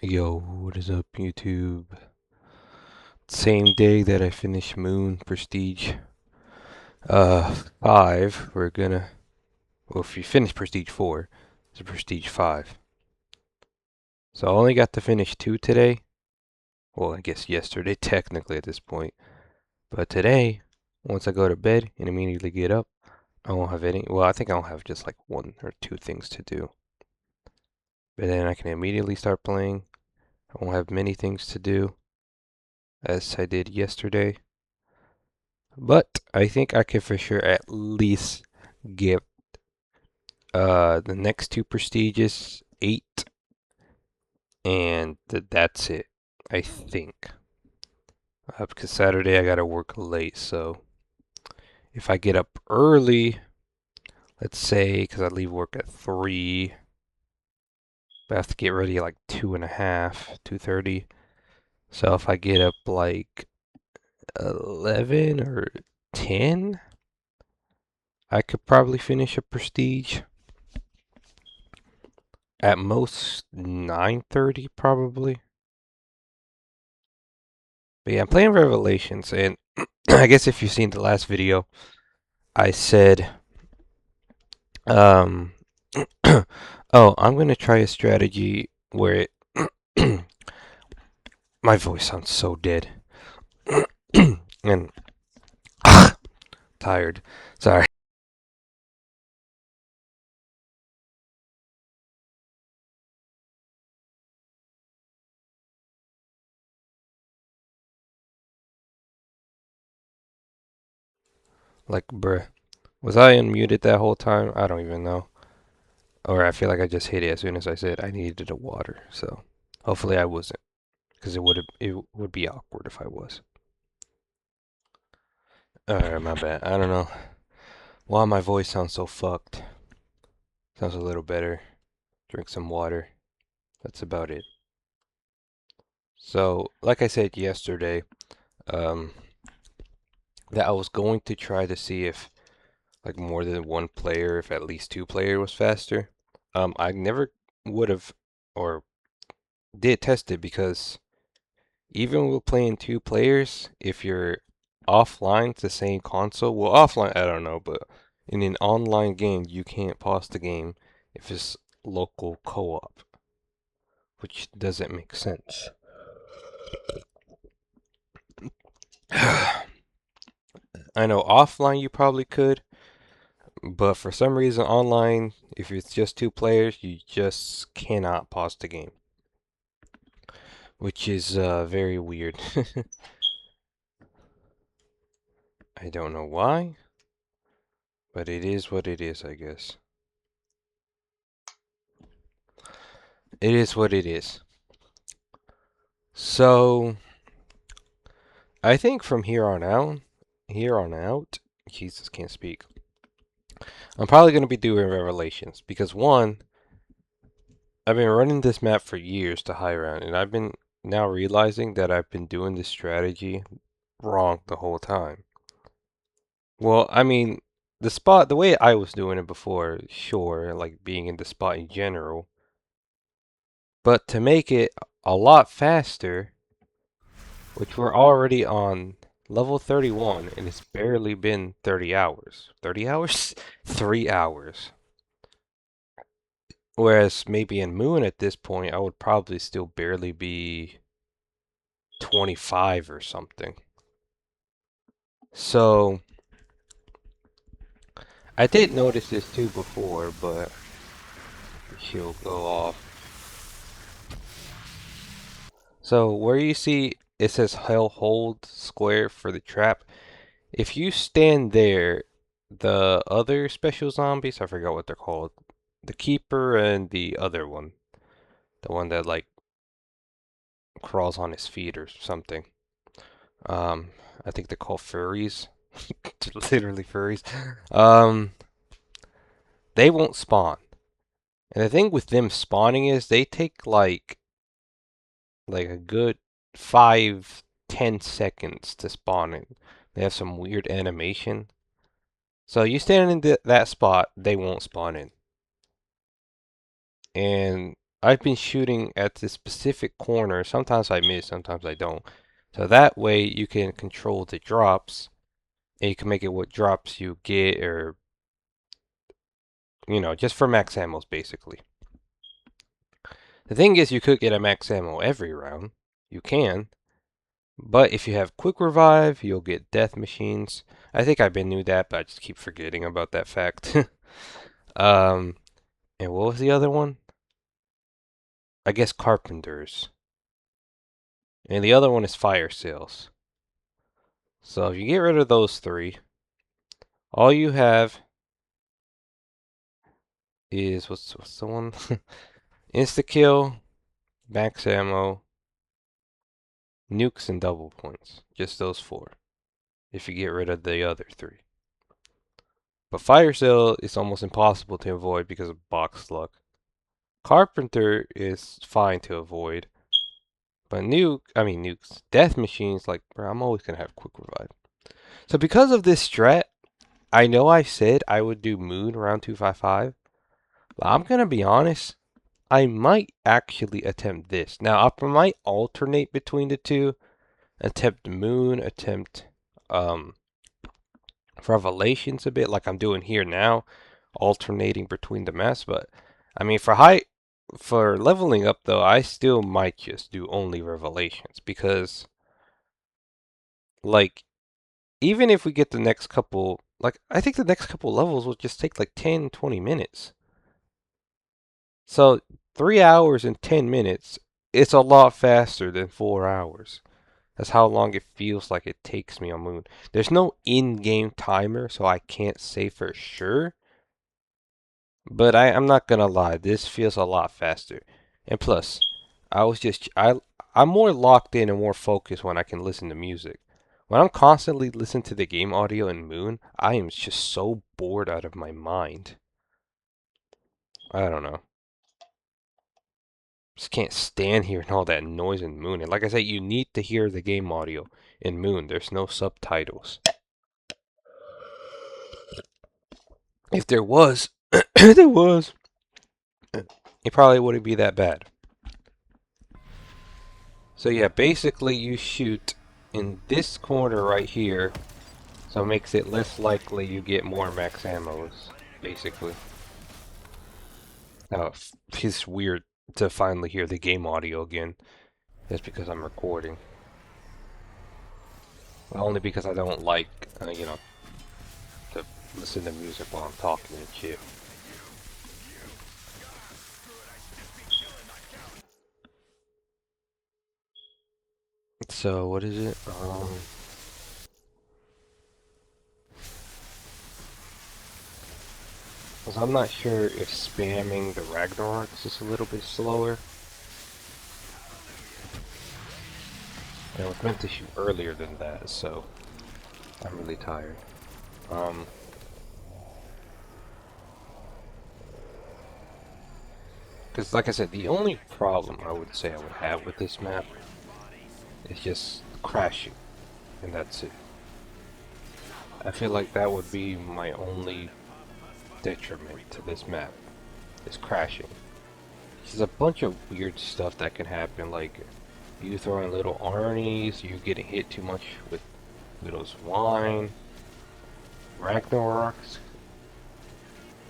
Yo, what is up, YouTube? Same day that I finished Moon Prestige 5, well, if you finish Prestige 4, it's a Prestige 5. So I only got to finish 2 today. Well, I guess yesterday, technically at this point. But today, once I go to bed and immediately get up, I won't have any, well, I think I'll have just like 1 or 2 things to do. But then I can immediately start playing. I won't have many things to do, as I did yesterday. But I think I can for sure at least get the next 2 prestiges 8, and that's it. I think. Because Saturday I gotta work late, so if I get up early, let's say, because I leave work at 3, but I have to get ready at like 2:30, 2:30. So if I get up like 11 or 10, I could probably finish a prestige. At most 9:30 probably. But yeah, I'm playing Revelations, and I guess if you've seen the last video, I said, um, oh, I'm gonna try a strategy where it my voice sounds so dead, and tired. Sorry. Like, bruh, was I unmuted that whole time? I don't even know. Or I feel like I just hit it as soon as I said I needed a water. So hopefully I wasn't, because it would be awkward if I was. Alright, my bad. I don't know why my voice sounds so fucked. Sounds a little better. Drink some water. That's about it. So, like I said yesterday, um, that I was going to try to see if like more than one player, if at least 2 player was faster. I never would have or did test it because even with playing 2 players, if you're offline to the same console, well, offline, I don't know, but in an online game, you can't pause the game if it's local co-op, which doesn't make sense. I know offline you probably could, but for some reason online, if it's just 2 players, you just cannot pause the game, which is very weird. I don't know why, but it is what it is, I guess. It is what it is. So, I think from here on out, Jesus can't speak. I'm probably going to be doing Revelations because one, I've been running this map for years to high round, and I've been now realizing that I've been doing this strategy wrong the whole time. Well, I mean, the way I was doing it before, sure, like being in the spot in general, but to make it a lot faster, which we're already on level 31, and it's barely been 30 hours. 30 hours? 3 hours. Whereas maybe in Moon at this point, I would probably still barely be 25 or something. So, I did notice this too before, but she'll go off. So, where you see it says hell hold square for the trap, if you stand there, the other special zombies, I forgot what they're called, the Keeper and the other one, the one that like crawls on his feet or something. Um, I think they're called furries. Literally furries. Um, they won't spawn. And the thing with them spawning is they take like a good 5-10 seconds to spawn in. They have some weird animation. So you stand in that spot, they won't spawn in. And I've been shooting at this specific corner. Sometimes I miss, sometimes I don't. So that way you can control the drops, and you can make it what drops you get, or just for max ammos basically. The thing is, you could get a max ammo every round. You can. But if you have quick revive, you'll get death machines. I think I've been knew that, but I just keep forgetting about that fact. um, and what was the other one? I guess carpenters. And the other one is fire sales. So if you get rid of those three, all you have is what's the one? Insta kill, max ammo, nukes, and double points. Just those four. If you get rid of the other three. But fire sale is almost impossible to avoid because of box luck. Carpenter is fine to avoid. But nukes, death machines, like, bro, I'm always gonna have quick revive. So because of this strat, I know I said I would do Moon around 255. But I'm gonna be honest, I might actually attempt this. Now, I might alternate between the two. Attempt Moon, attempt Revelations a bit, like I'm doing here now, alternating between the maps. But I mean, for leveling up though, I still might just do only Revelations because, like, even if we get the next couple, like, I think the next couple levels will just take like 10, 20 minutes. So 3 hours and 10 minutes, it's a lot faster than 4 hours. That's how long it feels like it takes me on Moon. There's no in-game timer, so I can't say for sure. But I'm not gonna lie, this feels a lot faster. And plus, I'm more locked in and more focused when I can listen to music. When I'm constantly listening to the game audio in Moon, I am just so bored out of my mind. I don't know. Just can't stand hearing all that noise in Moon. And like I said, you need to hear the game audio in Moon. There's no subtitles. If there was, there was, it probably wouldn't be that bad. So yeah, basically you shoot in this corner right here, so it makes it less likely you get more max ammos, basically. Now, it feels weird to finally hear the game audio again. That's because I'm recording. Well, only because I don't like, to listen to music while I'm talking and shit. So, what is it? Because I'm not sure if spamming the Ragnaroks is a little bit slower. I was meant to shoot earlier than that, so I'm really tired. Because like I said, the only problem I would say I would have with this map is just crashing, and that's it. I feel like that would be my only detriment to this map, is crashing. There's a bunch of weird stuff that can happen, like you throwing little Arnies, you getting hit too much with Widow's Wine, Ragnaroks.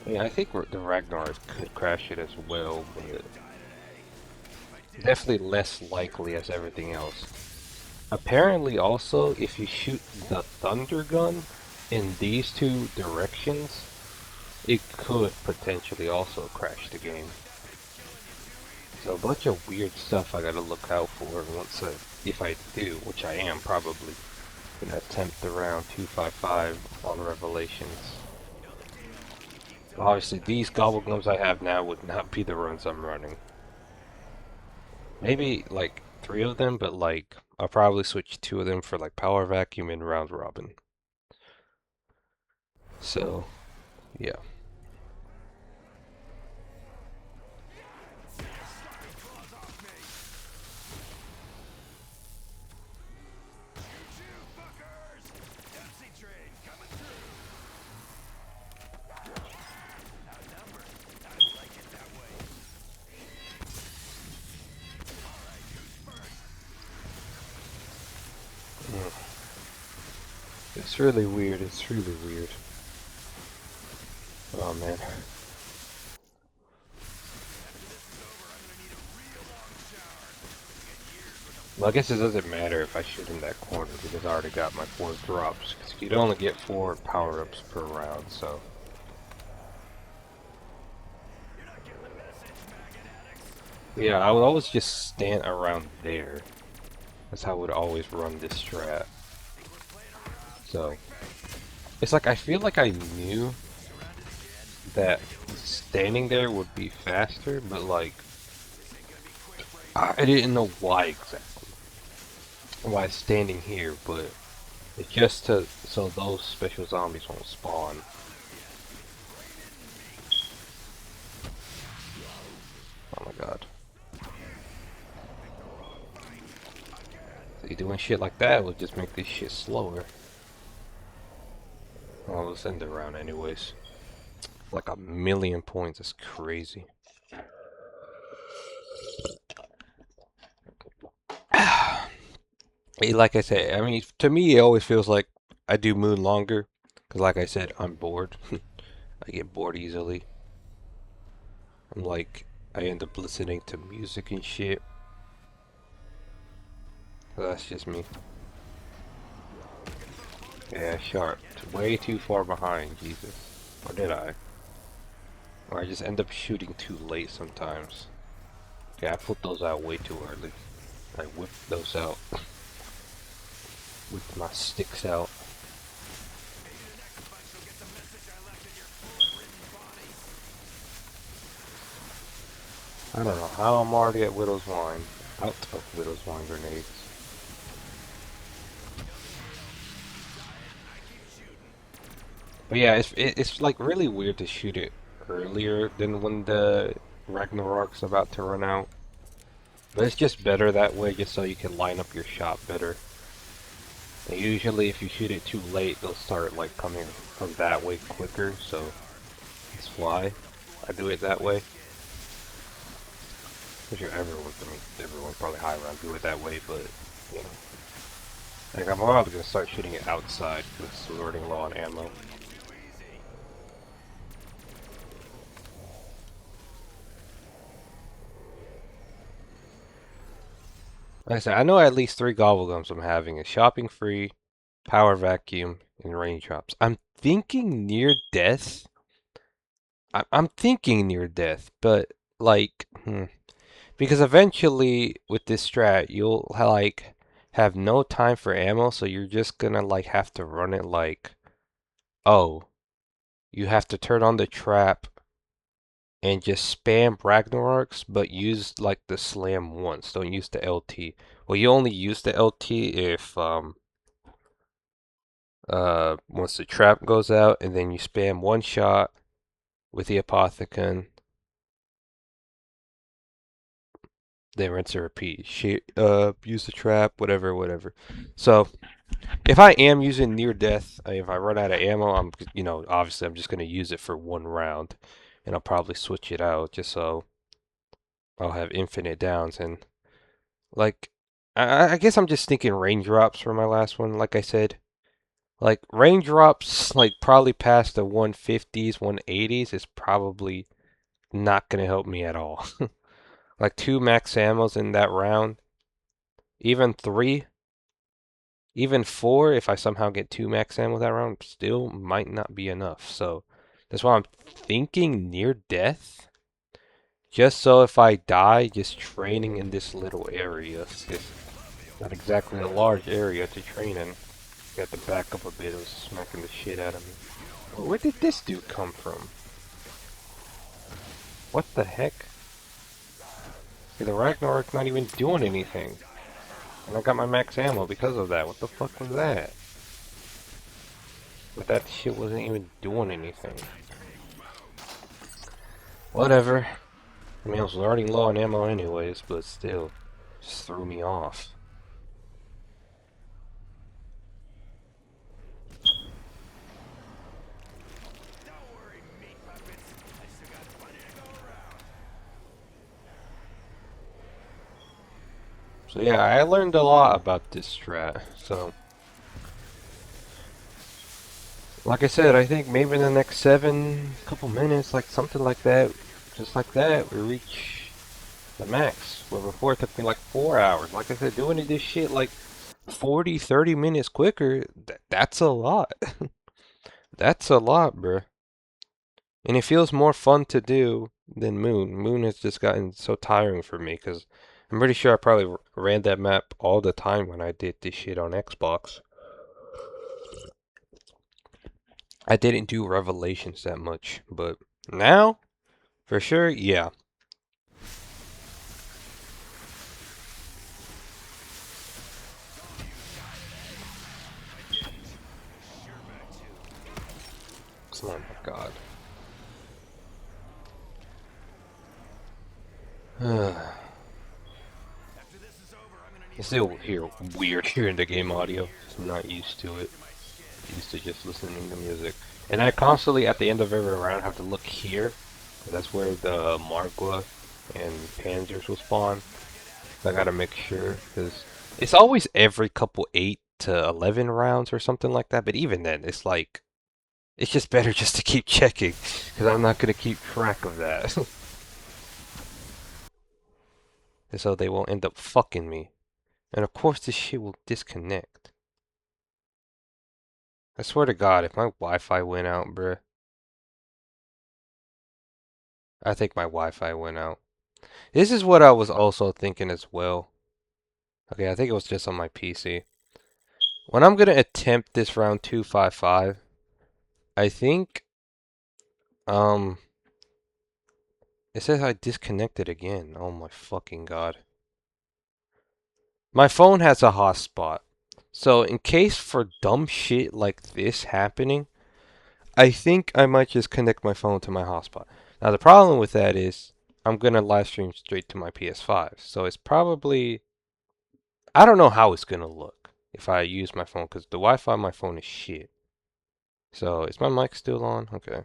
Yeah, I think the Ragnarok could crash it as well, but definitely less likely as everything else. Apparently also, if you shoot the Thunder Gun in these two directions, it could potentially also crash the game. So a bunch of weird stuff I gotta look out for once if I do, which I am probably gonna attempt around 255 on Revelations. Obviously these Gobblegums I have now would not be the runs I'm running. Maybe like 3 of them, but like I'll probably switch 2 of them for like Power Vacuum and Round Robin. So, yeah. It's really weird. It's really weird. Oh man. Well, I guess it doesn't matter if I shoot in that corner because I already got my 4 drops. Because you'd only get 4 power-ups per round, so. Yeah, I would always just stand around there. That's how I would always run this strat. So, it's like I feel like I knew that standing there would be faster, but like, I didn't know why exactly. Why standing here, but it's just to, so those special zombies won't spawn. Oh my god. See, doing shit like that would just make this shit slower. Well, let's end the round anyways. Like 1,000,000 points, that's crazy. Like I said, I mean, to me, it always feels like I do Moon longer. Because like I said, I'm bored. I get bored easily. I'm like, I end up listening to music and shit. So that's just me. Yeah, sharp. It's way too far behind, Jesus. Or did I? Or I just end up shooting too late sometimes. Yeah, I put those out way too early. I whipped those out. Whipped my sticks out. I don't know how I'm already at Widow's Wine. Out of Widow's Wine grenades. But yeah, it's like really weird to shoot it earlier than when the Ragnarok's about to run out. But it's just better that way, just so you can line up your shot better. And usually if you shoot it too late, they'll start like coming from that way quicker, so that's why I do it that way. I'm sure everyone probably high around do it that way, but you know. Like I'm probably gonna start shooting it outside because we're running low on ammo. Like I said, I know at least 3 Gobblegums I'm having: a shopping free, power vacuum, and raindrops. I'm thinking near death. I'm thinking near death, but like, because eventually with this strat, you'll like have no time for ammo, so you're just gonna like have to run it like, oh, you have to turn on the trap and just spam Ragnaroks, but use like the slam once. Don't use the LT. Well, you only use the LT if once the trap goes out, and then you spam one shot with the Apothicon, then rinse and repeat. Use the trap, whatever. So if I am using near death, if I run out of ammo, obviously I'm just gonna use it for 1 round, and I'll probably switch it out just so I'll have infinite downs. And like, I guess I'm just thinking raindrops for my last one. Like I said, like raindrops, like probably past the 150s, 180s is probably not gonna help me at all. Like 2 max ammos in that round, even 3, even 4, if I somehow get 2 max ammo that round, still might not be enough. So that's why I'm thinking near death. Just so if I die, just training in this little area. It's not exactly a large area to train in. Got to back up a bit. It was smacking the shit out of me. Where did this dude come from? What the heck? Yeah, the Ragnarok's not even doing anything. And I got my max ammo because of that. What the fuck was that? But that shit wasn't even doing anything. Whatever. I mean, I was already low on ammo anyways, but still. Just threw me off. So yeah, I learned a lot about this strat, so Like I said, I think maybe in the next couple minutes, like something like that, just like that, we reach the max. Where before it took me like 4 hours. Like I said, doing this shit like 40, 30 minutes quicker, that's a lot. That's a lot, bruh. And it feels more fun to do than Moon. Moon has just gotten so tiring for me because I'm pretty sure I probably ran that map all the time when I did this shit on Xbox. I didn't do Revelations that much, but now, for sure, yeah. Oh my god. I still hear weird hearing the game audio. I'm not used to it. Used to just listening to music. And I constantly, at the end of every round, have to look here. That's where the Margwa and Panzers will spawn. So I gotta make sure, because it's always every couple 8 to 11 rounds or something like that. But even then, it's like, it's just better just to keep checking, because I'm not gonna keep track of that. And so they won't end up fucking me. And of course this shit will disconnect. I swear to God, if my Wi-Fi went out, bruh. I think my Wi-Fi went out. This is what I was also thinking as well. Okay, I think it was just on my PC. When I'm gonna attempt this round 255, I think, um, it says I disconnected again. Oh my fucking God. My phone has a hotspot. So in case for dumb shit like this happening, I think I might just connect my phone to my hotspot. Now the problem with that is I'm gonna live stream straight to my PS5. So it's probably, I don't know how it's gonna look if I use my phone because the Wi-Fi on my phone is shit. So is my mic still on? Okay.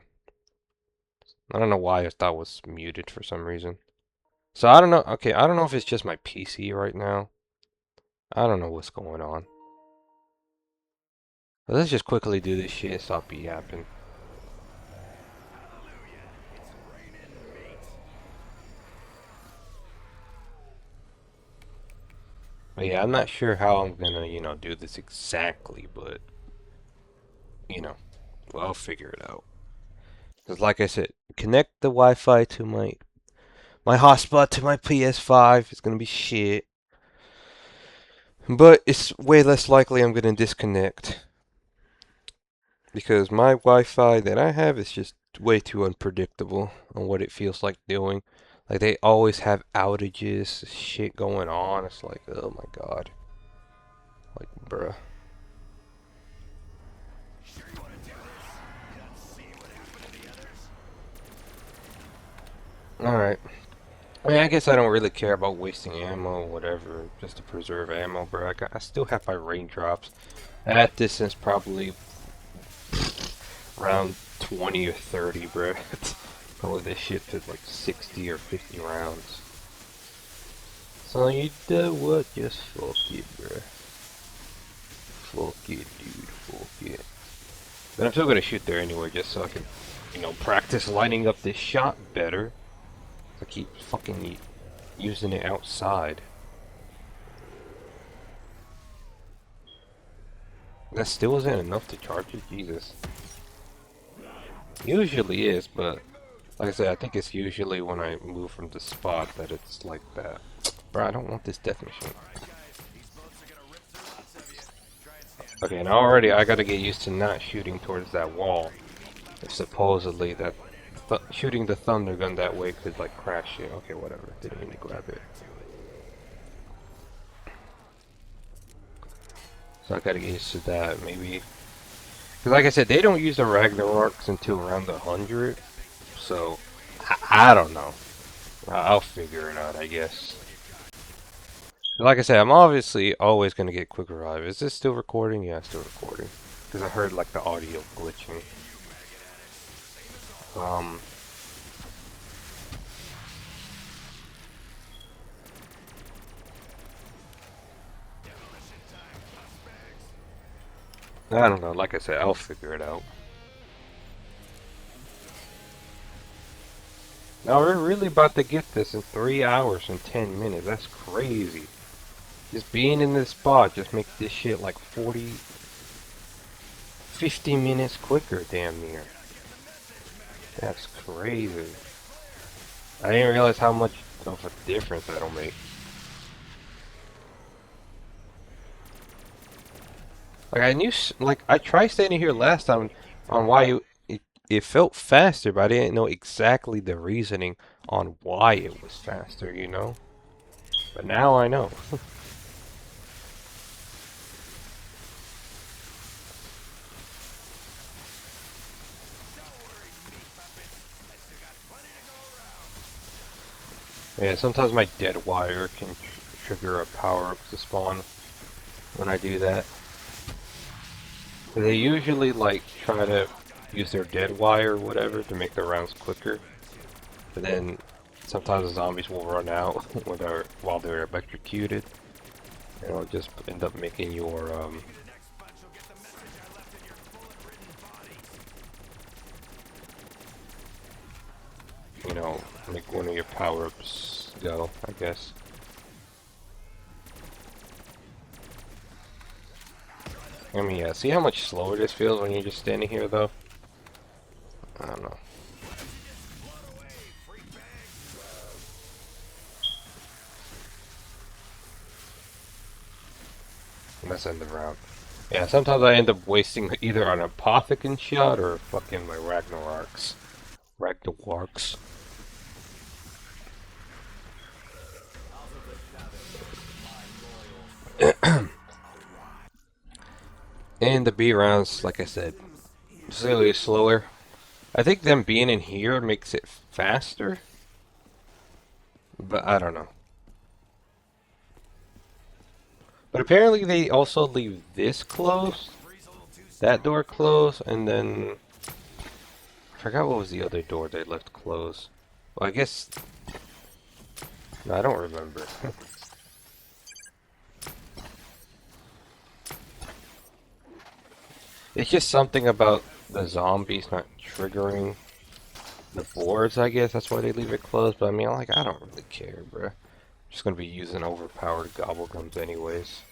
I don't know why I thought it was muted for some reason. So I don't know. Okay, I don't know if it's just my PC right now. I don't know what's going on. But let's just quickly do this shit and stop yapping. But yeah, I'm not sure how I'm gonna, do this exactly, but, you know, well, I'll figure it out. Because like I said, connect the Wi-Fi to my hotspot to my PS5. It's gonna be shit. But it's way less likely I'm gonna disconnect. Because my Wi-Fi that I have is just way too unpredictable on what it feels like doing. Like they always have outages, shit going on. It's like, oh my god. Like, bruh. Alright. I mean, I guess I don't really care about wasting ammo or whatever, just to preserve ammo, bro. I still have my raindrops. At that distance, probably around 20 or 30, bro. Probably this shit fits like 60 or 50 rounds. So you do what? Just fuck it, bro. Fuck it, dude. Fuck it. But I'm still gonna shoot there anyway, just so I can, practice lining up this shot better. I keep fucking using it outside. That still isn't enough to charge it? Jesus. Usually is, but like I said, I think it's usually when I move from the spot that it's like that. Bro, I don't want this death machine. Okay, and already I gotta get used to not shooting towards that wall. If supposedly that shooting the thunder gun that way could like crash it. Okay, whatever. Didn't mean to grab it. So I gotta get used to that, maybe. Because like I said, they don't use the Ragnaroks until around 100. So, I don't know. I'll figure it out, I guess. Like I said, I'm obviously always gonna get quick revive. Is this still recording? Yeah, it's still recording. Because I heard like the audio glitching. Um, I don't know. Like I said, I'll figure it out. Now we're really about to get this in 3 hours and 10 minutes. That's crazy. Just being in this spot just makes this shit like 40, 50 minutes quicker, damn near. That's crazy. I didn't realize how much of a difference that'll make. Like I knew, like I tried standing here last time on why it felt faster, but I didn't know exactly the reasoning on why it was faster, you know? But now I know. Yeah, sometimes my dead wire can trigger a power-up to spawn when I do that. They usually like try to use their dead wire or whatever to make their rounds quicker. But then sometimes the zombies will run out while they're electrocuted. And it'll just end up making your you know, make one of your power-ups go, I guess. I mean, yeah, see how much slower this feels when you're just standing here, though? I don't know. Let's end the round. Yeah, sometimes I end up wasting either an Apothecon shot or fucking my Ragnarok's. Ragnarok's. And the B rounds, like I said, slightly slower. I think them being in here makes it faster, but I don't know. But apparently they also leave this closed, that door closed, and then I forgot what was the other door they left closed. Well, I guess no, I don't remember. It's just something about the zombies not triggering the boards, I guess. That's why they leave it closed. But I mean, like, I don't really care, bruh. I'm just gonna be using overpowered gobblegums anyways.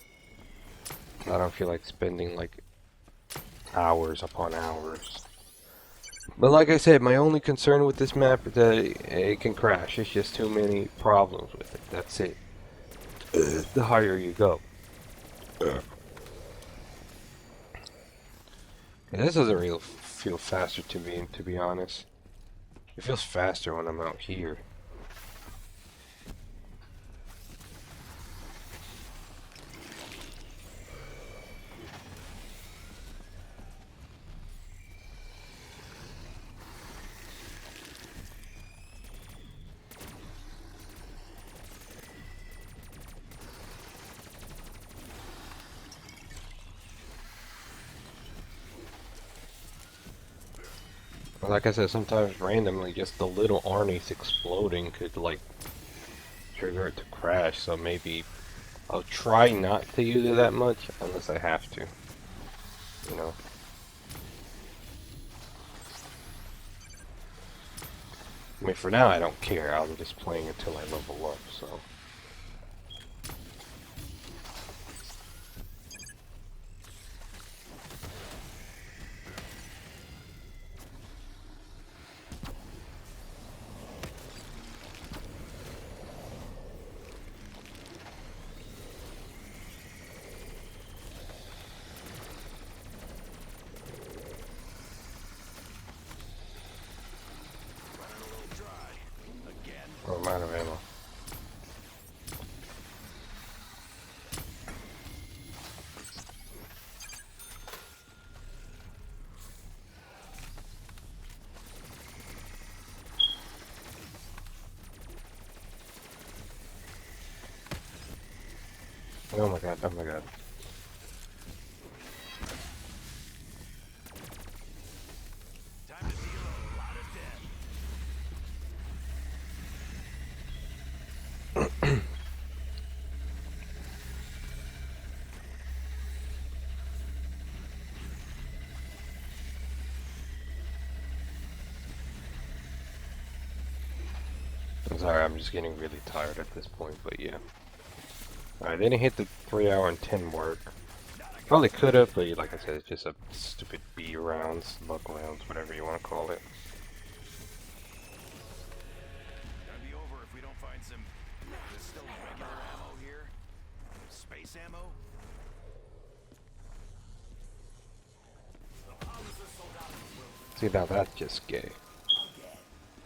I don't feel like spending, like, hours upon hours. But like I said, my only concern with this map is that it can crash. It's just too many problems with it. That's it. The higher you go. Yeah, this doesn't really feel faster to be honest. It feels faster when I'm out here. Like I said, sometimes randomly just the little Arnie's exploding could like trigger it to crash, so maybe I'll try not to use it that much unless I have to. You know. I mean, for now I don't care. I'm just playing until I level up, so. Oh, I'm out of ammo. Oh my god, oh my god. Sorry, I'm just getting really tired at this point, but yeah. Alright, they didn't hit the 3 hour and 10 mark. Probably could have, but like I said, it's just a stupid B rounds, luck rounds, whatever you want to call it. Gotta be over if we don't find some. There's still regular ammo here. Space ammo. See, now that's just gay.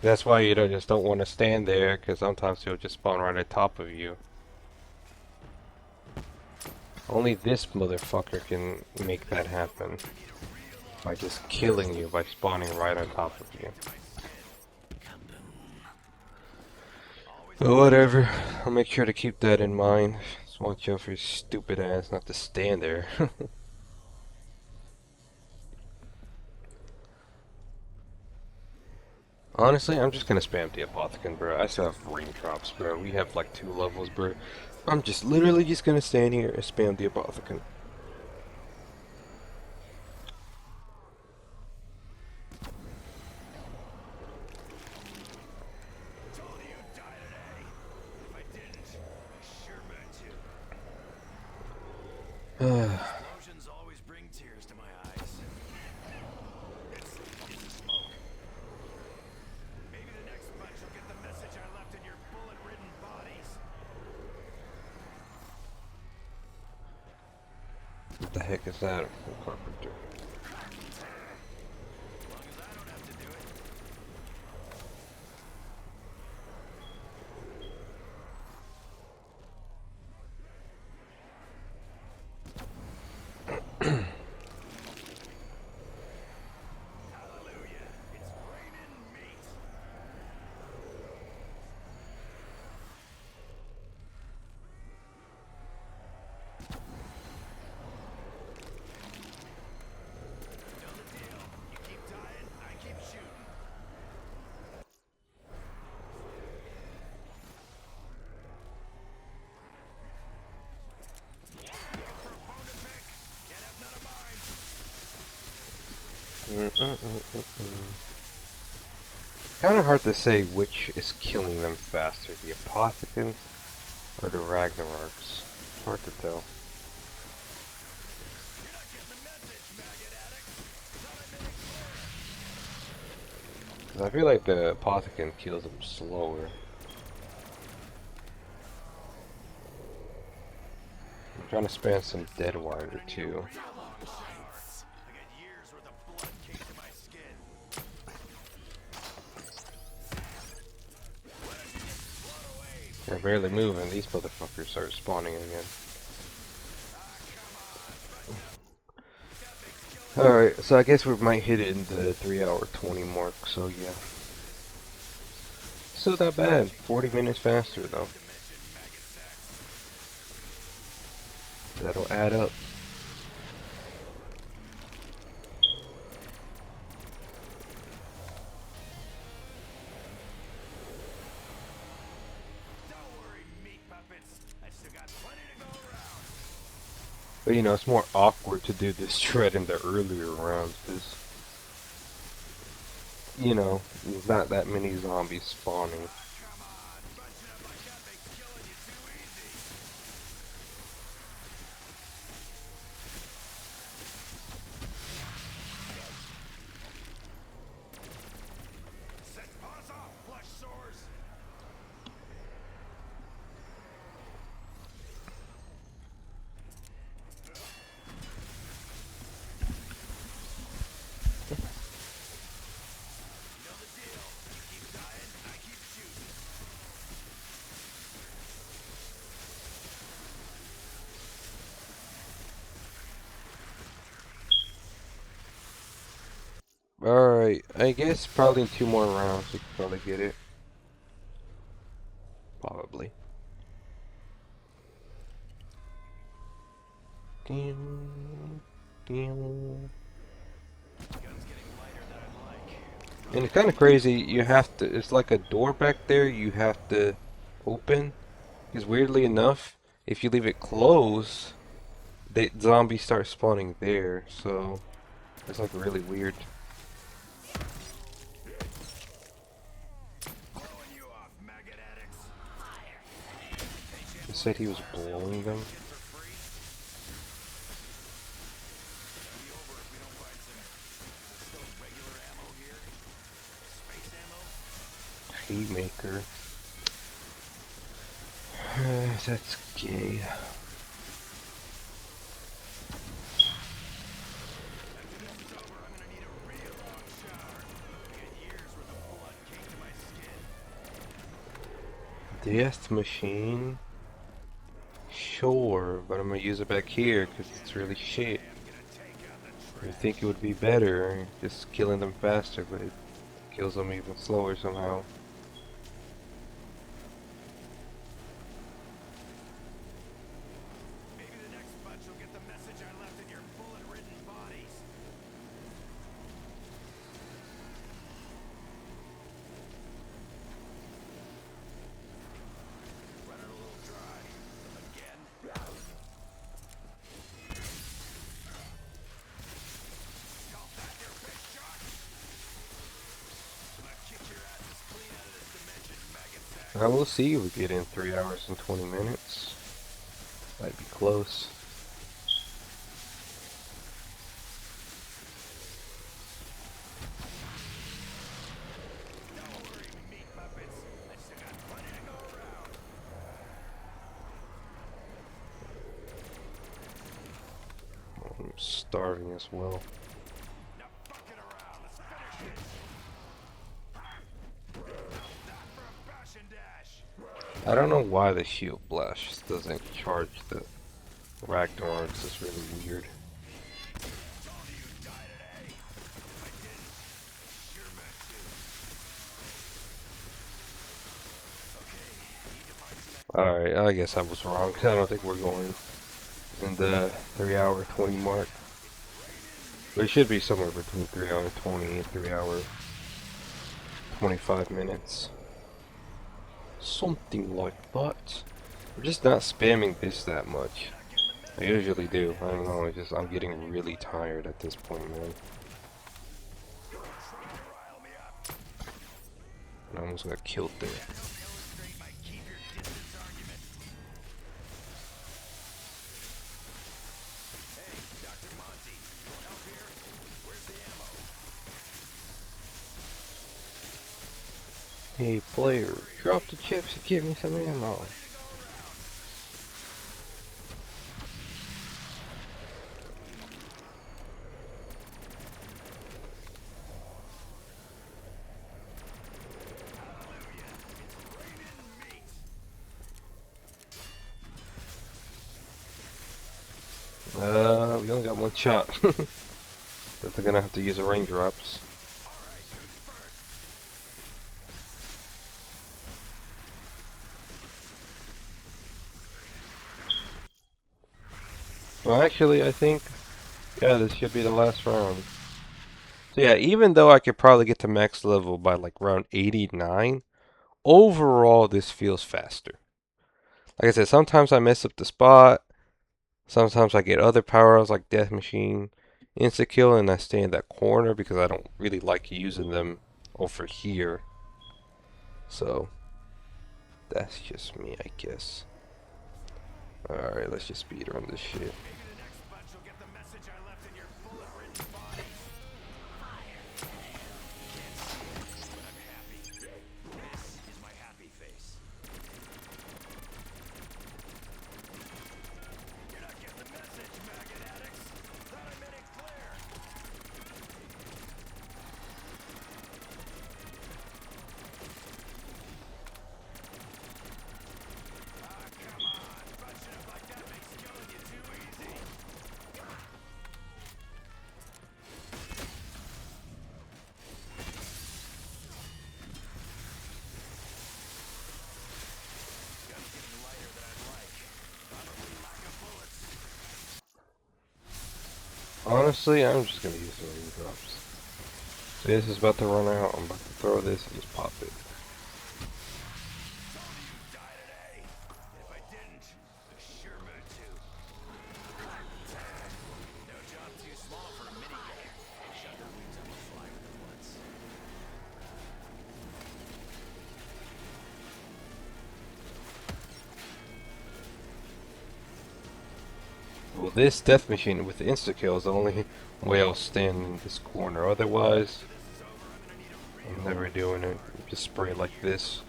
That's why you just don't want to stand there, because sometimes he'll just spawn right on top of you. Only this motherfucker can make that happen. By just killing you, by spawning right on top of you. But whatever, I'll make sure to keep that in mind. Just watch out for your stupid ass not to stand there. Honestly, I'm just gonna spam the Apothicon, bro. I still have ring drops, bro. We have like 2 levels, bro. I'm just literally just gonna stand here and spam the Apothicon. Told you you'd die today. If I didn't, I sure meant you. Explosions always bring tears to my eyes. It's the smoke. Maybe the next bunch will get the message I left in your bullet-ridden bodies. What the heck is that? Carpenter. As long as I don't have to do it. Hallelujah. It's raining meat. Know the deal. You keep dying, I keep shooting. Looking for a bone to pick? Can't have none of mine. Kind of hard to say which is killing them faster, the Apothicons or the Ragnararks. Hard to tell. You're not getting the message, maggot addict. Thought I made it clear. 'Cause I feel like the Apothicon kills them slower. I'm trying to spam some Dead Wire too. I got years worth of blood caked to my skin. They're barely moving. These motherfuckers start spawning again. Alright, so I guess we might hit it in the 3 hour 20 mark, so yeah. Still not bad. 40 minutes faster though. That'll add up. Don't worry, meat puppets. I still got plenty to go around. But you know, it's more awkward to do this shred in the earlier rounds, because, you know, there's not that many zombies spawning. Come on, bunching up like that makes killing you too easy. Set paws off, flush sores. You know the deal. You keep dying, I keep shooting. Alright, I guess probably in 2 more rounds we could probably get it. Probably. Gun's getting lighter than I'd like. And it's kind of crazy, you have to, it's like a door back there you have to open. Because weirdly enough, if you leave it closed, the zombies start spawning there, so it's like really weird. Blowing you off, maggot said he was blowing them. Haymaker. That's gay. Death machine. Sure, but I'm gonna use it back here because it's really shit. I think it would be better just killing them faster, but it kills them even slower somehow. Maybe the next bunch will get the message I left in your bullet-ridden bodies. Running a little dry. Again. Call that your big shot? I'm gonna kick your asses clean out of this dimension, maggot sack. I will see if we get in 3 hours and 20 minutes. Might be close. Don't worry, meat puppets. I still got plenty to go around. I'm starving as well. Now fucking around. Let's finish it. That for a bash and dash. I don't know why the shield blast doesn't charge the Ragnar. It's just really weird. Told you you'd die today. If I didn't, sure meant to. Okay, need to find some. Alright, I guess I was wrong. I don't think we're going in the 3 hour 20 mark. But it should be somewhere between 3 hour 20 and 3 hour 25 minutes. Something like that. I'm just not spamming this that much. I usually do. I don't know, I'm getting really tired at this point, man. I almost got killed there. Illustrate my keep your distance argument. Hey, Dr. Monty, you want help here? Where's the ammo? Hey player, drop the chips and give me some ammo. We only got one shot. But they're gonna have to use the raindrops. Well, actually, I think, yeah, this should be the last round. So yeah, even though I could probably get to max level by like round 89, overall this feels faster. Like I said, sometimes I mess up the spot. Sometimes I get other power-ups like Death Machine, Insta-Kill, and I stay in that corner because I don't really like using them over here. So, that's just me, I guess. Alright, let's just speed run this shit. Maybe the next bunch will get the message I left in your bullet-ridden bodies. Can't see it, but I'm happy. This is my happy face. You're not getting the message, maggot addicts. Thought I made it clear. Ah, come on. Bunching up like that makes killing you too easy. Gun's getting lighter than I'd like. Probably lack of bullets. Honestly, I'm just gonna use the raindrops. This is about to run out. I'm about to throw this and just pop it. Told you you'd die today. If I didn't, I sure meant to. No job too small for a minigun. Shut their wings up and fly with the bullets. Well, this death machine with the insta kill is the only way I'll stand in this corner. Otherwise, I'm never doing it. Just spray like this.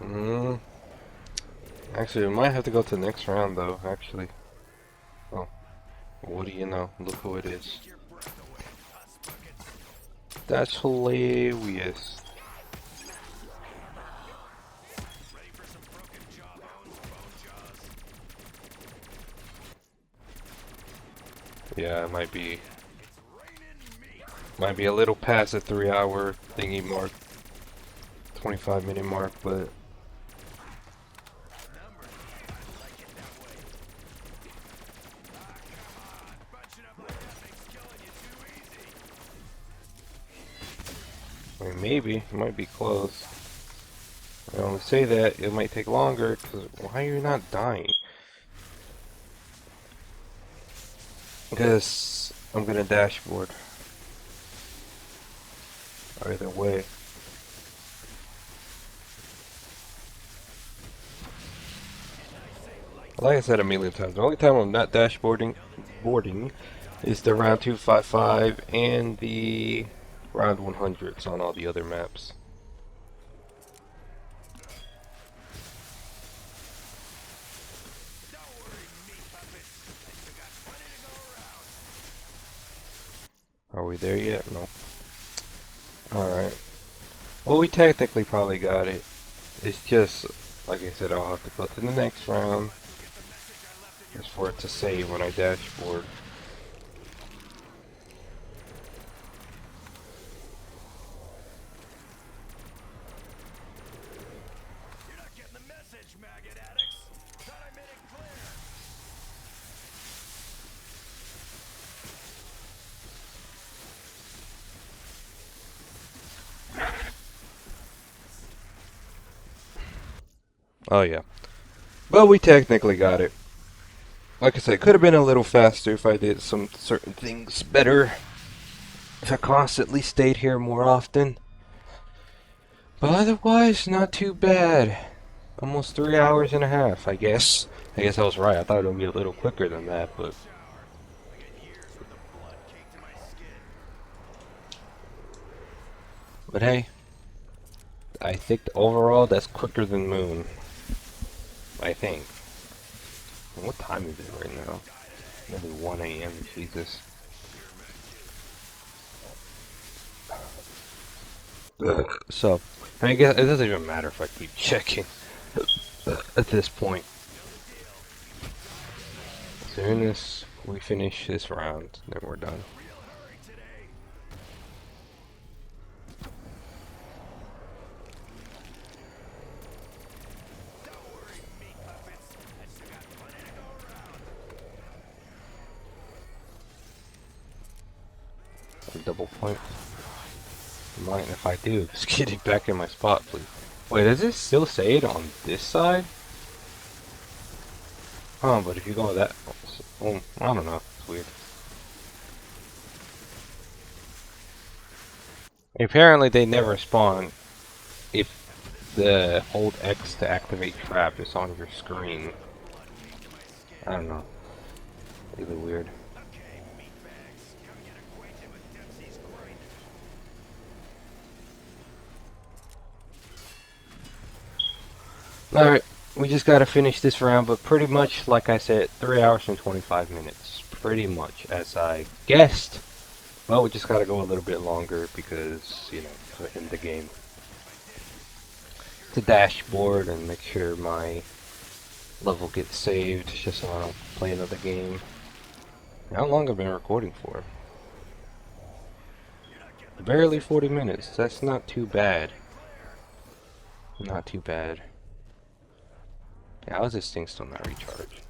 Mm. Actually, we might have to go to the next round though, actually. Oh. What do you know? Look who it is. That's hilarious. Yeah, it might be a little past the 3-hour thingy mark, 25-minute mark, but I mean, maybe it might be close. I only say that it might take longer because why are you not dying? Because I'm gonna dashboard. Either way. Like I said a million times, the only time I'm not boarding is the round 255 and the round 100s on all the other maps. Are we there yet? No. Alright. Well, we technically probably got it. It's just, like I said, I'll have to go to the next round. Just for it to save when I dashboard. You're not getting the message, maggot addicts. Thought I made it clear. Oh yeah. But we technically got it. Like I said, it could have been a little faster if I did some certain things better. If I constantly stayed here more often. But otherwise, not too bad. Almost 3 hours and a half, I guess. I guess I was right. I thought it would be a little quicker than that, but... But hey, I think overall that's quicker than Moon. I think. What time is it right now? Maybe 1 a.m. Jesus. So, I guess it doesn't even matter if I keep checking at this point. As soon as we finish this round, then we're done. A double point. Mind if I do? Just getting back in my spot, please. Wait, does it still say it on this side? Oh, but if you go that... Oh, I don't know. It's weird. Apparently they never spawn if the hold X to activate trap is on your screen. I don't know. Really weird. Alright, we just gotta finish this round, but pretty much, like I said, 3 hours and 25 minutes. Pretty much, as I guessed. Well, we just gotta go a little bit longer because, you know, to end the game. To dashboard and make sure my level gets saved, just so I don't play another game. How long have I been recording for? Barely 40 minutes. That's not too bad. Not too bad. How is this thing still not recharged?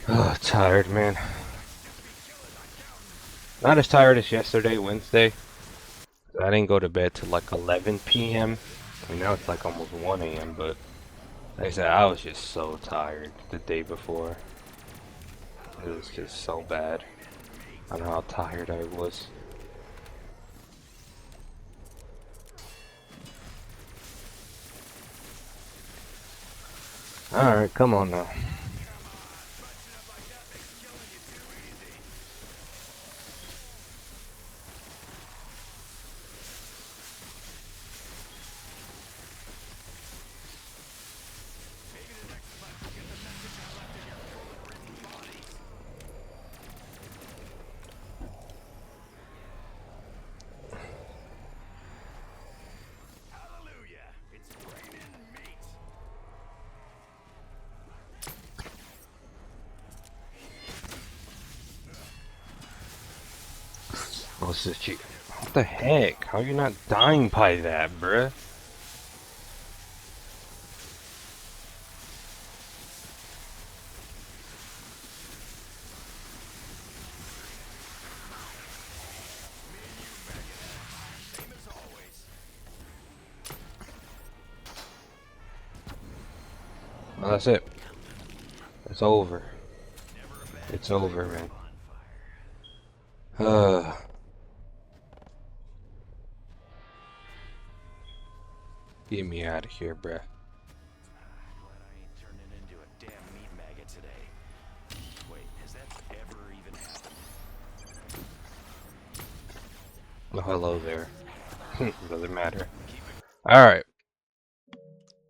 Oh, tired, man. Not as tired as yesterday, Wednesday. I didn't go to bed till like 11 p.m. I mean, now it's like almost 1 a.m., but like I said, I was just so tired the day before. It was just so bad. I don't know how tired I was. Alright, come on now. Hallelujah! It's raining meat. What's this cheat? What the heck? How you not dying by that, bruh? Same as always. Well, that's it. It's over. Never a bad It's time over, for a man. bonfire. Get me out of here, bruh. Glad I ain't turning into a damn meat maggot today. Wait, has that ever even happened? Oh, hello there. Doesn't matter. Alright.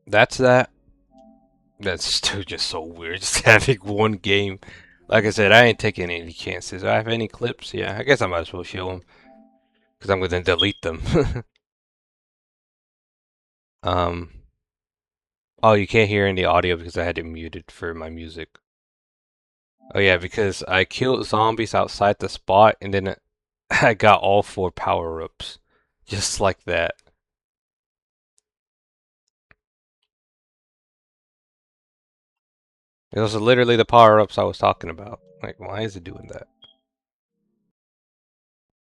That's that. That's still just so weird, just having one game. Like I said, I ain't taking any chances. I have any clips? Yeah, I guess I might as well show them. Because I'm going to delete them. um. Oh, you can't hear any audio because I had it muted for my music. Oh yeah, because I killed zombies outside the spot and then I got all 4 power-ups. Just like that. Those are literally the power-ups I was talking about. Like, why is it doing that?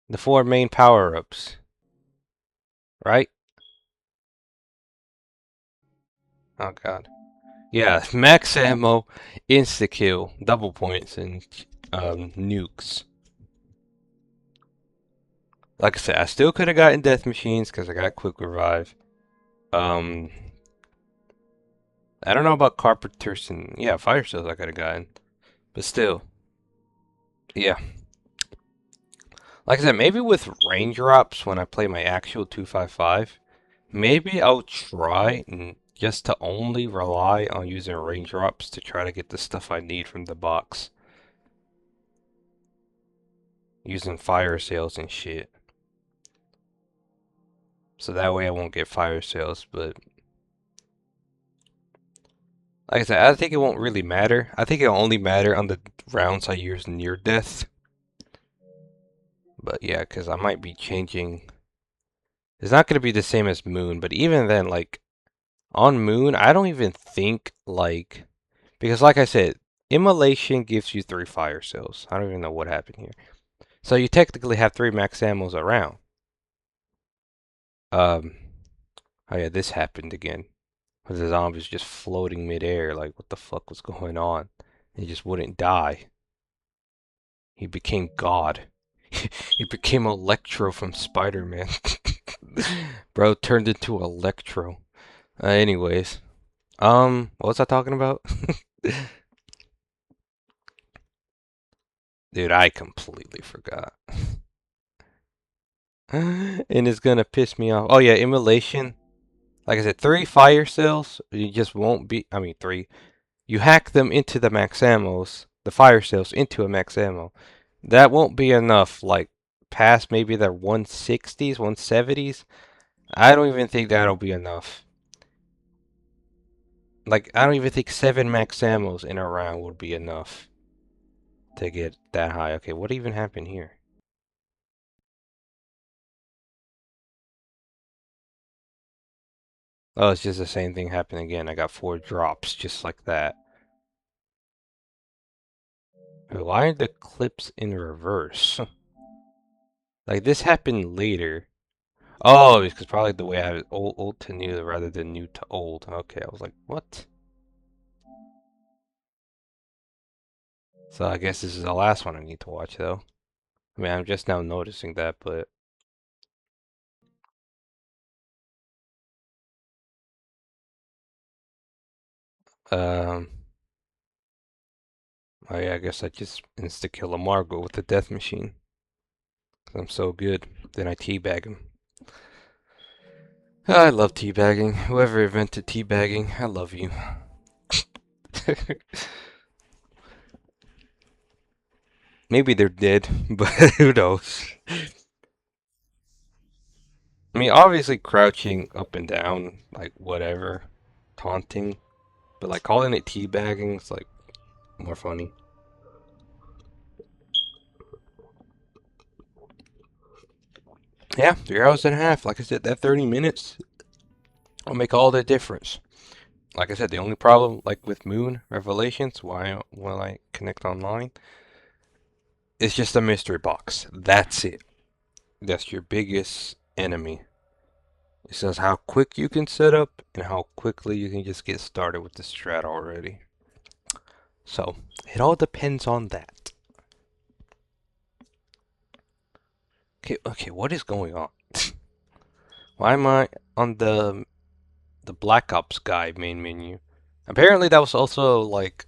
The 4 main power-ups. Right? Oh god. Yeah, max ammo, insta-kill, double points, and nukes. Like I said, I still could have gotten death machines because I got quick revive. Um, I don't know about carpenters and yeah, fire sales I could have gotten, but still, yeah. Like I said, maybe with raindrops when I play my actual 255, maybe I'll try and just to only rely on using raindrops to try to get the stuff I need from the box. Using fire sales and shit. So that way I won't get fire sales, but like I said, I think it won't really matter. I think it'll only matter on the rounds I use near death. But yeah, because I might be changing. It's not going to be the same as Moon, but even then, like, on Moon, I don't even think, like, because like I said, Immolation gives you 3 fire cells. I don't even know what happened here. So you technically have 3 max ammos around. Oh yeah, this happened again. The zombies just floating midair, like, what the fuck was going on? He just wouldn't die. He became God. He became Electro from Spider-Man. Bro turned into Electro. Anyways. What was I talking about? Dude, I completely forgot. And it's gonna piss me off. Oh yeah, immolation. Like I said, 3 fire cells. You just won't be. I mean, 3. You hack them into the max ammos, the fire cells into a max ammo. That won't be enough. Like past maybe the 160s, 170s. I don't even think that'll be enough. Like I don't even think 7 max ammos in a round would be enough to get that high. Okay, what even happened here? Oh, it's just the same thing happened again. I got 4 drops just like that. Why are the clips in reverse? Like this happened later. Oh, it's because probably the way I was old to new rather than new to old. Okay, I was like, what? So I guess this is the last one I need to watch though. I mean, I'm just now noticing that, but um, oh yeah, I guess I just insta kill a Margot with the death machine. 'Cause I'm so good. Then I teabag him. I love teabagging. Whoever invented teabagging, I love you. Maybe they're dead, but who knows? I mean, obviously crouching up and down, like whatever, taunting, but like calling it teabagging is like more funny. Yeah, 3 hours and a half. Like I said, that 30 minutes will make all the difference. Like I said, the only problem, like with Moon Revelations, why will I connect online? It's just a mystery box. That's it. That's your biggest enemy. It says how quick you can set up and how quickly you can just get started with the strat already. So, it all depends on that. Okay, what is going on? Why am I on the Black Ops guy main menu? Apparently that was also like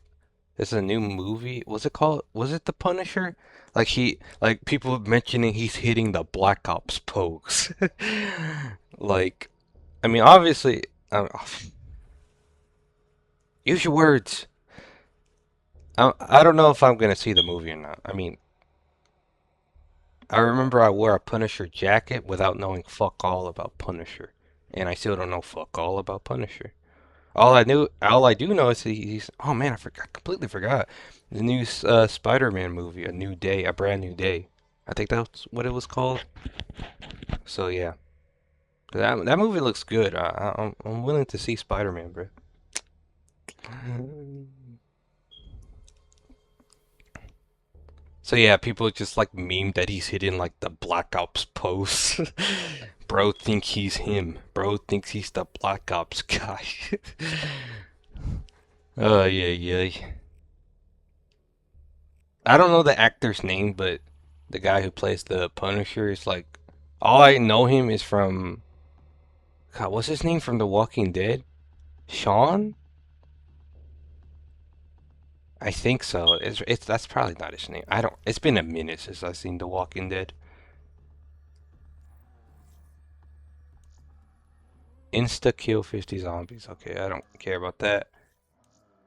it's a new movie. Was it called? Was it The Punisher? Like people mentioning he's hitting the Black Ops pose. Like, I mean, obviously, use your words. I don't know if I'm gonna see the movie or not. I mean, I remember I wore a Punisher jacket without knowing fuck all about Punisher, and I still don't know fuck all about Punisher. All I do know is he's. Oh man, I forgot, completely forgot. The new Spider-Man movie, A New Day, A Brand New Day. I think that's what it was called. So yeah, that movie looks good. I'm willing to see Spider-Man, bro. So yeah, people just like meme that he's hitting like the Black Ops pose. Bro think he's him. Bro thinks he's the Black Ops guy. Oh yeah, yeah. I don't know the actor's name, but the guy who plays the Punisher is like all I know him is from God, what's his name from The Walking Dead? Sean? I think so. It's that's probably not his name. I don't. It's been a minute since I've seen The Walking Dead. Insta kill 50 zombies. Okay, I don't care about that.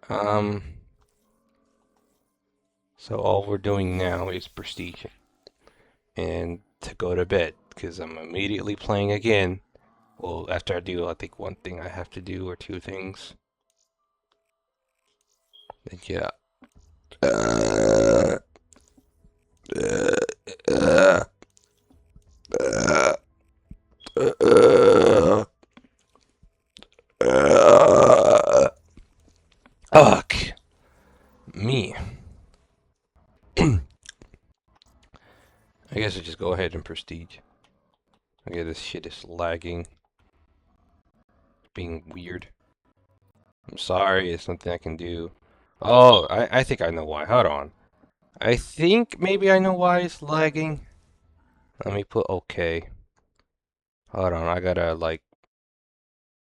Um, so all we're doing now is prestige and to go to bed because I'm immediately playing again. Well, after I do, I think one thing I have to do or two things. Then yeah. Uh, uh, uh, uh, uh, Fuck me. I guess I just go ahead and prestige. Okay, this shit is lagging, being weird. I'm sorry, it's something I can do. Oh, I think I know why. Hold on. I think maybe I know why it's lagging. Let me put okay. Hold on, I gotta like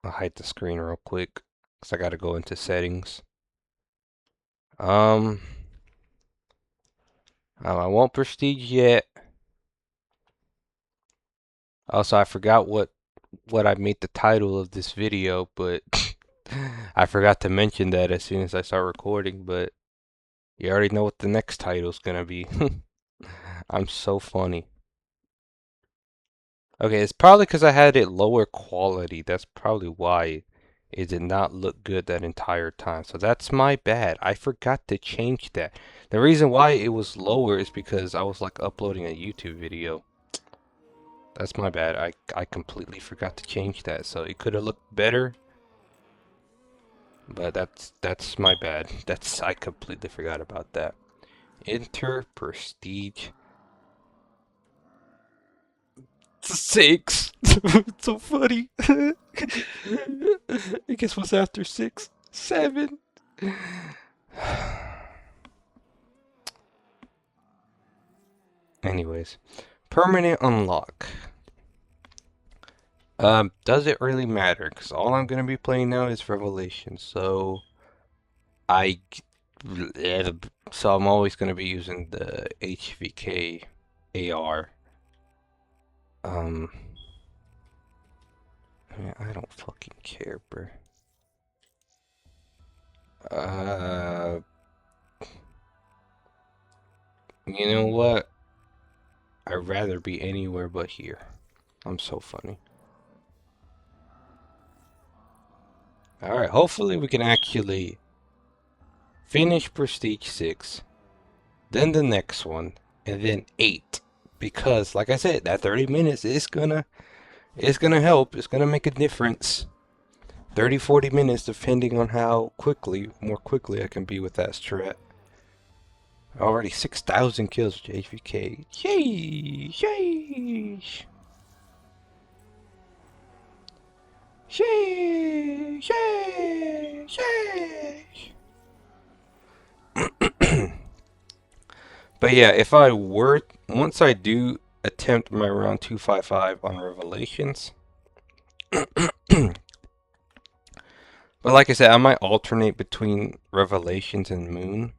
hide the screen real quick. Cause I gotta go into settings. Um, I won't prestige yet. Also, I forgot what I made the title of this video, but I forgot to mention that as soon as I start recording, but you already know what the next title's gonna be. I'm so funny. Okay, it's probably because I had it lower quality. That's probably why it did not look good that entire time. So that's my bad. I forgot to change that. The reason why it was lower is because I was like uploading a YouTube video. That's my bad. I completely forgot to change that. So it could have looked better, but that's my bad. I completely forgot about that. Enter prestige. It's a 6. It's so funny. I guess what's after 6? 7. Anyways, permanent unlock. Does it really matter? Because all I'm gonna be playing now is Revelation, so I, so I'm always gonna be using the HVK AR. I don't fucking care, bro. You know what? I'd rather be anywhere but here. I'm so funny. Alright, hopefully we can actually finish Prestige 6, then the next one, and then 8. Because, like I said, that 30 minutes is gonna help. It's gonna make a difference. 30, 40 minutes, depending on how more quickly I can be with that strat. Already 6,000 kills with HVK. Yay! Yay! Yay! Yay! Yay! But yeah, if I were, once I do attempt my round 255 on Revelations, but like I said, I might alternate between Revelations and Moon.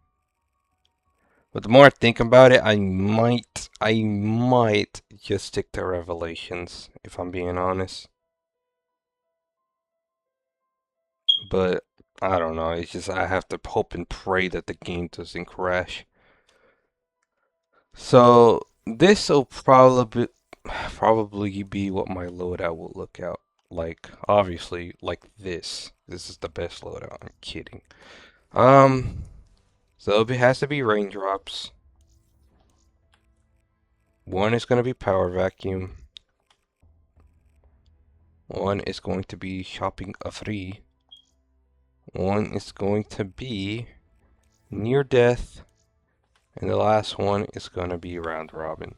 But the more I think about it, I might just stick to Revelations, if I'm being honest. But I don't know, it's just I have to hope and pray that the game doesn't crash. So this will probably be what my loadout will look out like. Obviously, like this. This is the best loadout. I'm kidding. So it has to be raindrops. One is going to be power vacuum. One is going to be shopping a free. One is going to be near death. And the last one is going to be round robin.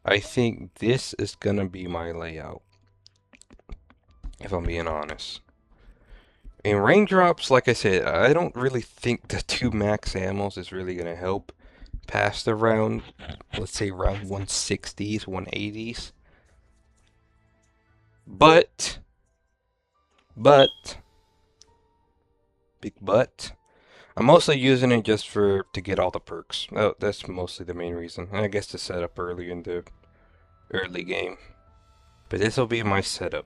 I think this is going to be my layout, if I'm being honest. In raindrops, like I said, I don't really think the 2 max ammos is really going to help past the round, let's say round 160s, 180s. But, big but, I'm mostly using it just to get all the perks. Oh, that's mostly the main reason. And I guess to set up early in the early game. But this will be my setup.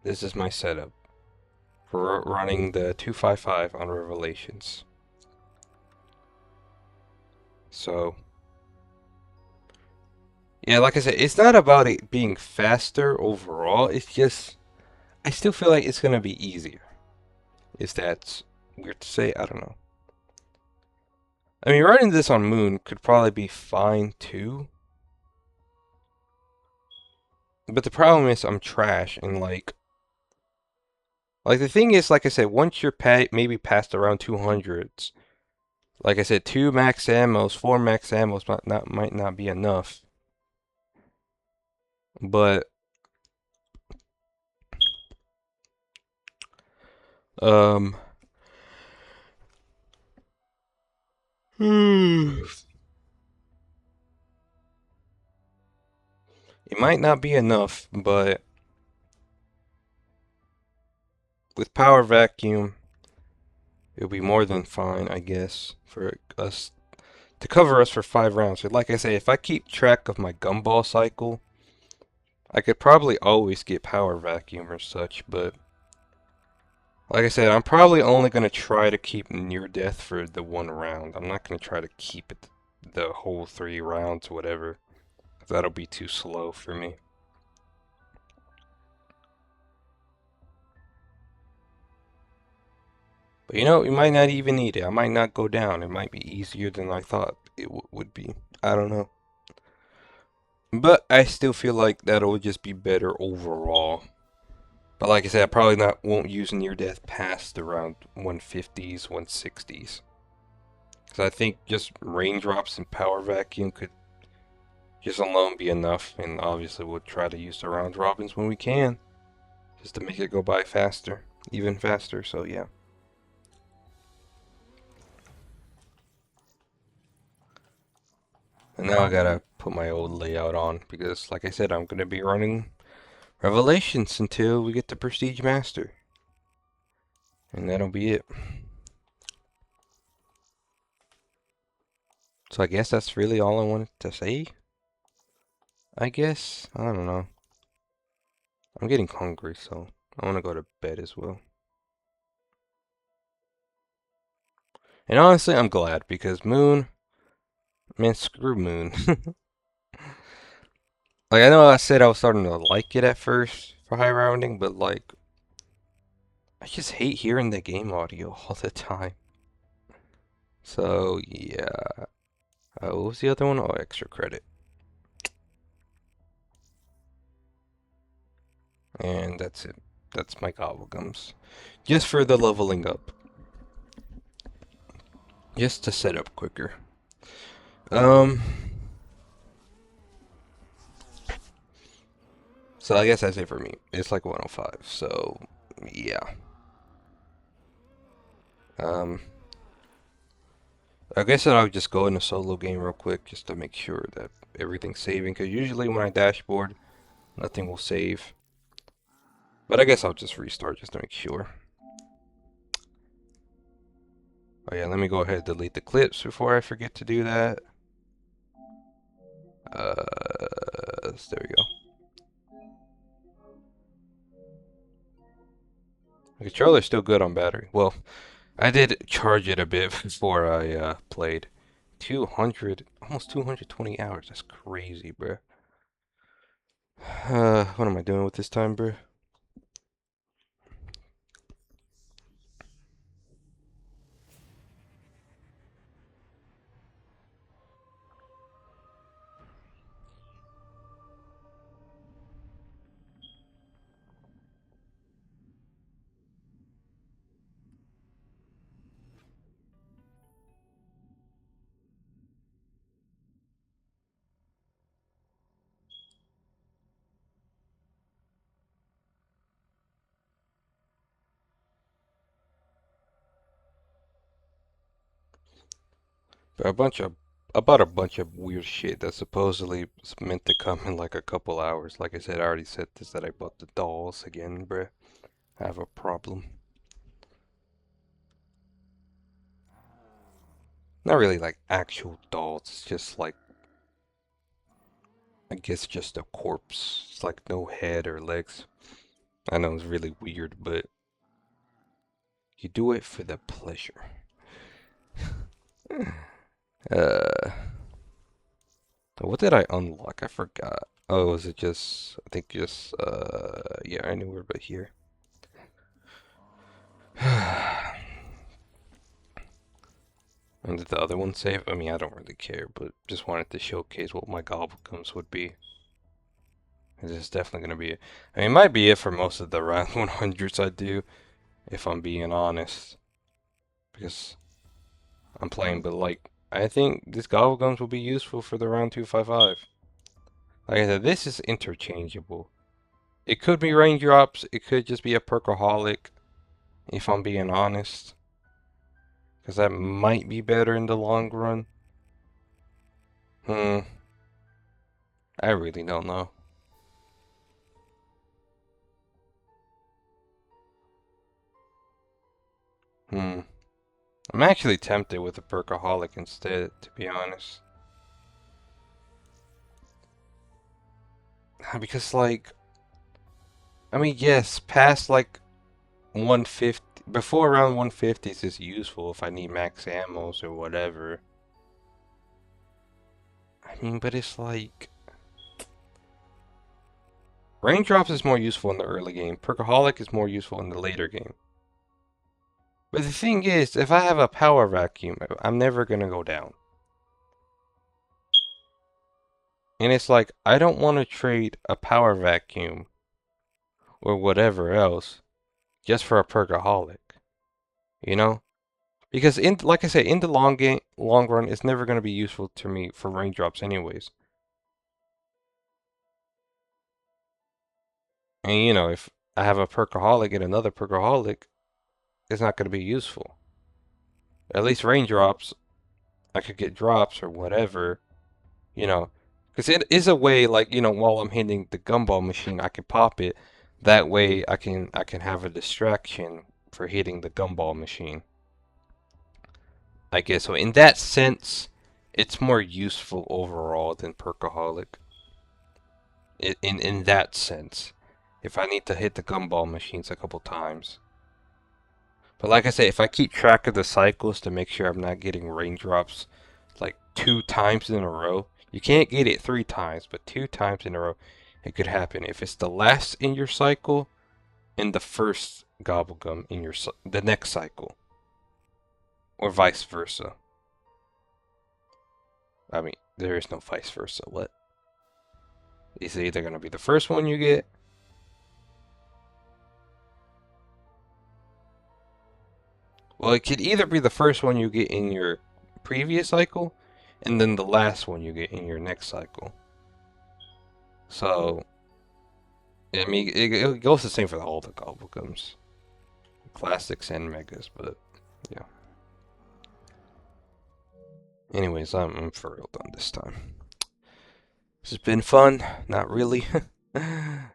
This is my setup for running the 255 on Revelations. So, yeah, like I said, it's not about it being faster overall. It's just, I still feel like it's gonna be easier. Is that weird to say? I don't know. I mean, running this on Moon could probably be fine too. But the problem is I'm trash and like the thing is, like I said, once you're maybe past around 200s, like I said, 2 max ammos, 4 max ammos might not be enough. But it might not be enough, but with power vacuum, it'll be more than fine, I guess, for us to cover us for 5 rounds. So like I say, if I keep track of my gumball cycle, I could probably always get power vacuum or such, but like I said, I'm probably only going to try to keep near death for the 1 round. I'm not going to try to keep it the whole 3 rounds, whatever. That'll be too slow for me. But you know, you might not even need it. I might not go down. It might be easier than I thought it would be. I don't know. But I still feel like that'll just be better overall. But like I said, I probably won't use near death past around 150s, 160s. Because I think just raindrops and power vacuum just alone be enough. And obviously we'll try to use the round robins when we can, just to make it go by faster, even faster. So yeah. And now I gotta put my old layout on because, like I said, I'm gonna be running Revelations until we get the Prestige Master. And that'll be it. So I guess that's really all I wanted to say. I guess. I don't know. I'm getting hungry, so I want to go to bed as well. And honestly, I'm glad because Moon, man, screw Moon. Like, I know I said I was starting to like it at first for high rounding, but like, I just hate hearing the game audio all the time. So yeah. What was the other one? Oh, extra credit. And that's it. That's my gobblegums. Just for the leveling up. Just to set up quicker. So I guess that's it for me. It's like 105. So yeah. I guess I'll just go in a solo game real quick just to make sure that everything's saving. Because usually when I dashboard, nothing will save. But I guess I'll just restart just to make sure. Oh yeah, let me go ahead and delete the clips before I forget to do that. There we go. The controller's still good on battery. Well, I did charge it a bit before I played. 200, almost 220 hours. That's crazy, bruh. What am I doing with this time, bruh? About a bunch of weird shit that supposedly is meant to come in like a couple hours. Like I said, I already said this that I bought the dolls again, bruh. I have a problem. Not really like actual dolls. It's just like, I guess just a corpse. It's like no head or legs. I know it's really weird, but you do it for the pleasure. uh, what did I unlock? I forgot. Oh, was it just? I think just. Yeah, anywhere but here. And did the other one save? I mean, I don't really care, but just wanted to showcase what my gobblegums would be. This is definitely gonna be it. I mean, it might be it for most of the round 100s I do, if I'm being honest, because I'm playing. But like, I think these gobblegums will be useful for the round 255. Like I said, this is interchangeable. It could be raindrops. It could just be a perkaholic, if I'm being honest, because that might be better in the long run. I really don't know. I'm actually tempted with a perkaholic instead, to be honest. Because, like, I mean, yes, past like 150, before around 150s is useful if I need max ammos or whatever. I mean, but it's like, raindrops is more useful in the early game. Perkaholic is more useful in the later game. But the thing is, if I have a power vacuum, I'm never gonna go down. And it's like, I don't want to trade a power vacuum or whatever else just for a perkaholic, you know? Because in, like I say, in the long run, it's never going to be useful to me for raindrops anyways. And you know, if I have a perkaholic and another perkaholic, it's not going to be useful. At least raindrops, I could get drops or whatever, you know. Because it is a way, like, you know, while I'm hitting the gumball machine, I can pop it. That way I can have a distraction for hitting the gumball machine. I guess so. In that sense, it's more useful overall than Perkaholic. In that sense, if I need to hit the gumball machines a couple times. But like I said, if I keep track of the cycles to make sure I'm not getting raindrops like 2 times in a row, you can't get it 3 times, but 2 times in a row, it could happen. If it's the last in your cycle and the first gobblegum in your the next cycle, or vice versa. I mean, there is no vice versa. What? It's either gonna be the first one you get. Well, it could either be the first one you get in your previous cycle, and then the last one you get in your next cycle. So, I mean, it goes the same for all the gobblegums, classics and megas. But yeah. Anyways, I'm for real done this time. This has been fun. Not really. I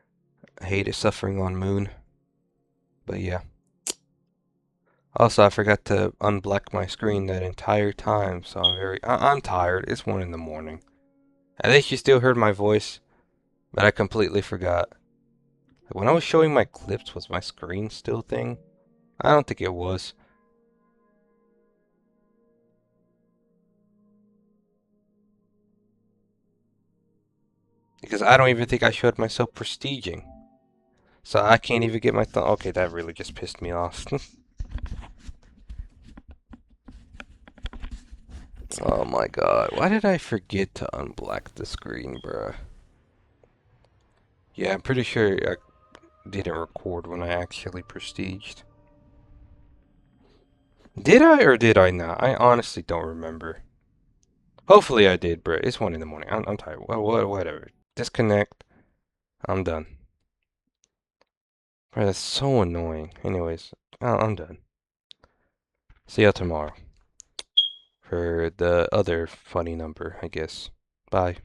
hated suffering on Moon. But yeah. Also, I forgot to unblack my screen that entire time, so I'm tired. It's 1 in the morning. I think you still heard my voice, but I completely forgot. When I was showing my clips, was my screen still thing? I don't think it was. Because I don't even think I showed myself prestiging. So I can't even get my thumb. Okay, that really just pissed me off. Oh my god, why did I forget to unblack the screen, bruh? Yeah, I'm pretty sure I didn't record when I actually prestiged. Did I or did I not? I honestly don't remember. Hopefully I did, bruh. It's 1 in the morning. I'm tired. Well, whatever. Disconnect. I'm done. Bruh, that's so annoying. Anyways, I'm done. See y'all tomorrow. For the other funny number, I guess. Bye.